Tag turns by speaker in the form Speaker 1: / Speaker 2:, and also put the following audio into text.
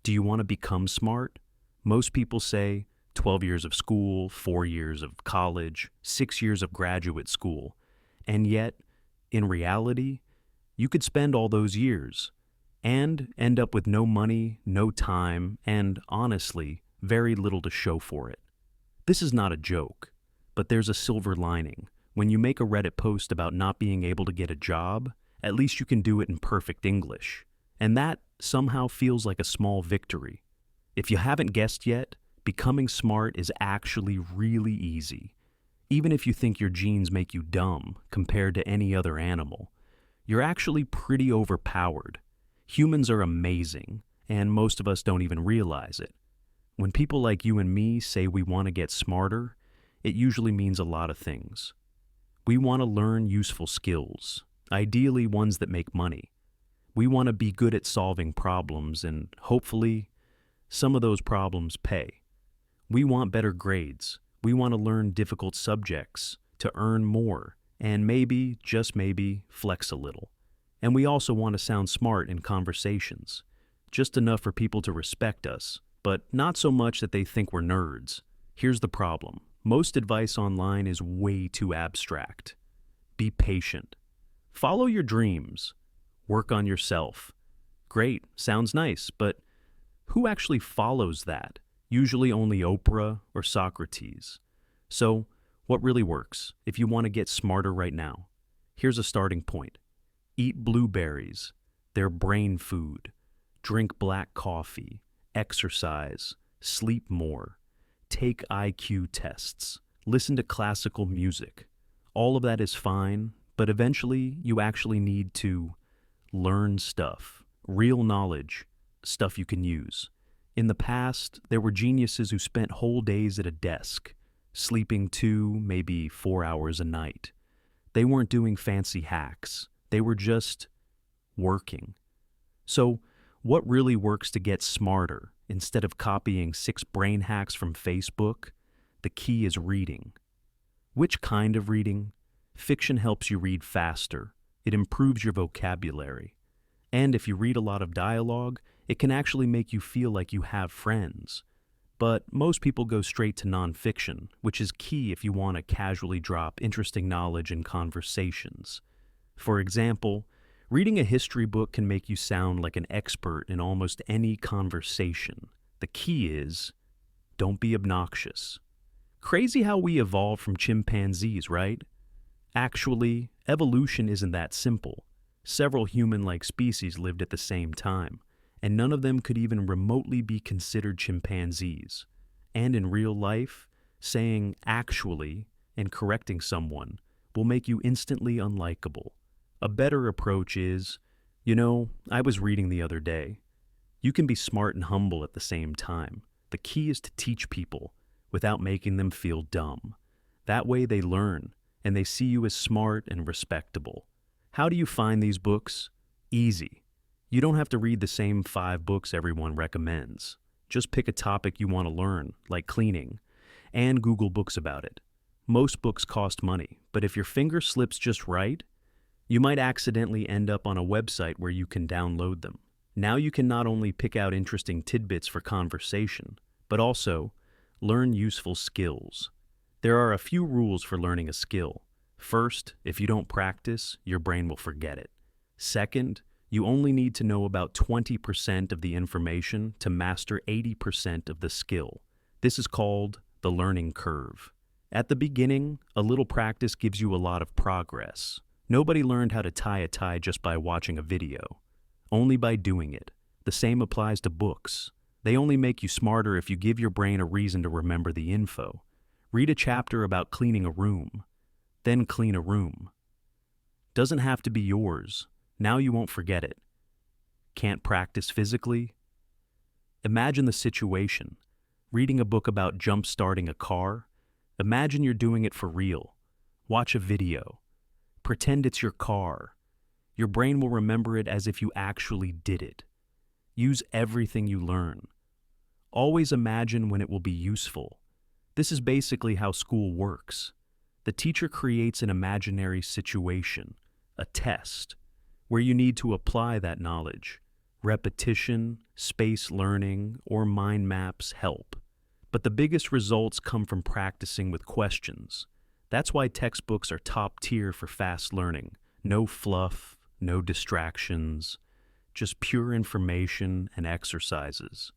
Speaker 1: Do you want to become smart? Most people say 12 years of school, 4 years of college, 6 years of graduate school. And yet, in reality, you could spend all those years and end up with no money, no time, and honestly, very little to show for it. This is not a joke, but there's a silver lining. When you make a Reddit post about not being able to get a job, at least you can do it in perfect English. And that somehow feels like a small victory. If you haven't guessed yet, becoming smart is actually really easy. Even if you think your genes make you dumb compared to any other animal, you're actually pretty overpowered. Humans are amazing, and most of us don't even realize it. When people like you and me say we want to get smarter, it usually means a lot of things. We want to learn useful skills, ideally ones that make money. We want to be good at solving problems, and hopefully, some of those problems pay. We want better grades. We want to learn difficult subjects, to earn more, and maybe, just maybe, flex a little. And we also want to sound smart in conversations, just enough for people to respect us, but not so much that they think we're nerds. Here's the problem. Most advice online is way too abstract. Be patient. Follow your dreams. Work on yourself. Great, sounds nice, but who actually follows that? Usually only Oprah or Socrates. So, what really works if you want to get smarter right now? Here's a starting point. Eat blueberries. They're brain food. Drink black coffee. Exercise. Sleep more. Take IQ tests. Listen to classical music. All of that is fine, but eventually you actually need to learn stuff. Real knowledge. Stuff you can use. In the past, there were geniuses who spent whole days at a desk, sleeping 2, maybe 4 hours a night. They weren't doing fancy hacks. They were just working. So, what really works to get smarter instead of copying 6 brain hacks from Facebook? The key is reading. Which kind of reading? Fiction helps you read faster. It improves your vocabulary. And if you read a lot of dialogue, it can actually make you feel like you have friends. But most people go straight to nonfiction, which is key if you want to casually drop interesting knowledge in conversations. For example, reading a history book can make you sound like an expert in almost any conversation. The key is, don't be obnoxious. Crazy how we evolved from chimpanzees, right? Actually, evolution isn't that simple. Several human-like species lived at the same time, and none of them could even remotely be considered chimpanzees. And in real life, saying actually and correcting someone will make you instantly unlikable. A better approach is, I was reading the other day. You can be smart and humble at the same time. The key is to teach people without making them feel dumb. That way they learn, and they see you as smart and respectable. How do you find these books? Easy. You don't have to read the same 5 books everyone recommends. Just pick a topic you want to learn, like cleaning, and Google books about it. Most books cost money, but if your finger slips just right, you might accidentally end up on a website where you can download them. Now you can not only pick out interesting tidbits for conversation, but also learn useful skills. There are a few rules for learning a skill. First, if you don't practice, your brain will forget it. Second, you only need to know about 20% of the information to master 80% of the skill. This is called the learning curve. At the beginning, a little practice gives you a lot of progress. Nobody learned how to tie a tie just by watching a video, only by doing it. The same applies to books. They only make you smarter if you give your brain a reason to remember the info. Read a chapter about cleaning a room, then clean a room. Doesn't have to be yours. Now you won't forget it. Can't practice physically? Imagine the situation. Reading a book about jump-starting a car? Imagine you're doing it for real. Watch a video. Pretend it's your car. Your brain will remember it as if you actually did it. Use everything you learn. Always imagine when it will be useful. This is basically how school works. The teacher creates an imaginary situation, a test, where you need to apply that knowledge. Repetition, space learning, or mind maps help. But the biggest results come from practicing with questions. That's why textbooks are top tier for fast learning. No fluff, no distractions, just pure information and exercises.